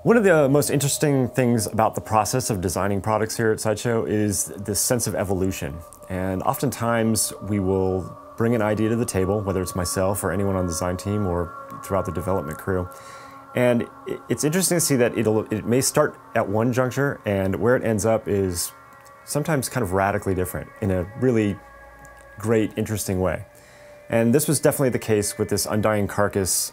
One of the most interesting things about the process of designing products here at Sideshow is this sense of evolution. And oftentimes we will bring an idea to the table, whether it's myself or anyone on the design team or throughout the development crew. And it's interesting to see that it may start at one juncture, and where it ends up is sometimes kind of radically different in a really great, interesting way. And this was definitely the case with this Undying Carcass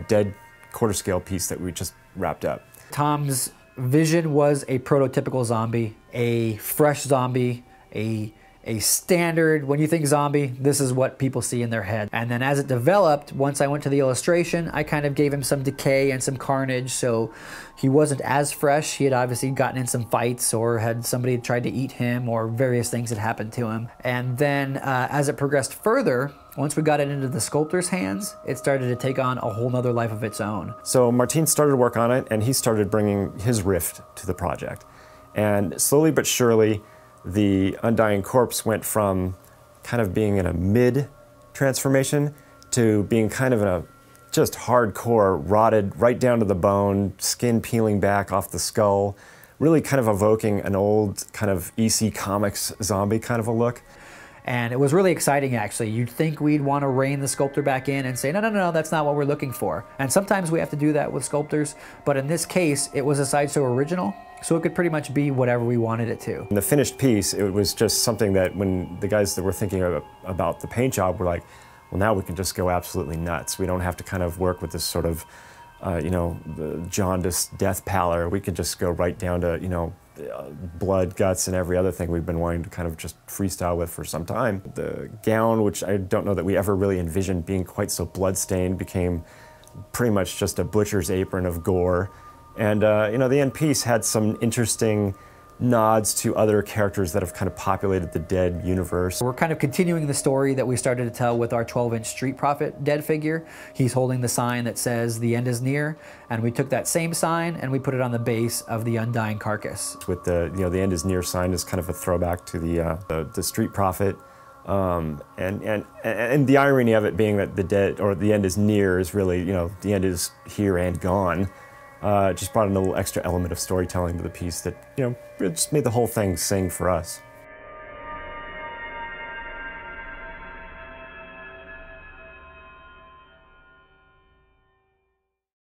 dead quarter scale piece that we just wrapped up. Tom's vision was a prototypical zombie, a fresh zombie, a standard, when you think zombie, this is what people see in their head. And then as it developed, once I went to the illustration, I kind of gave him some decay and some carnage, so he wasn't as fresh. He had obviously gotten in some fights or had somebody tried to eat him or various things had happened to him. And then as it progressed further, once we got it into the sculptor's hands, it started to take on a whole nother life of its own. So Martin started to work on it, and he started bringing his rift to the project. And slowly but surely, the Undying Corpse went from kind of being in a mid transformation to being kind of in a just hardcore, rotted right down to the bone, skin peeling back off the skull, really kind of evoking an old kind of EC Comics zombie kind of a look. And it was really exciting, actually. You'd think we'd want to rein the sculptor back in and say, no, no, no, that's not what we're looking for. And sometimes we have to do that with sculptors, but in this case, it was a Sideshow original, so it could pretty much be whatever we wanted it to. In the finished piece, it was just something that when the guys that were thinking about the paint job were like, well, now we can just go absolutely nuts. We don't have to kind of work with this sort of, you know, the jaundiced death pallor. We could just go right down to, you know, blood, guts, and every other thing we've been wanting to kind of just freestyle with for some time. The gown, which I don't know that we ever really envisioned being quite so bloodstained, became pretty much just a butcher's apron of gore. And you know, the end piece had some interesting nods to other characters that have kind of populated the Dead universe. We're kind of continuing the story that we started to tell with our 12-inch Street Prophet Dead figure. He's holding the sign that says the end is near, and we took that same sign and we put it on the base of the Undying Carcass. With the, you know, the end is near sign is kind of a throwback to the Street Prophet. And the irony of it being that the dead, or the end is near, is really, you know, the end is here and gone. Just brought in a little extra element of storytelling to the piece that, you know, it just made the whole thing sing for us.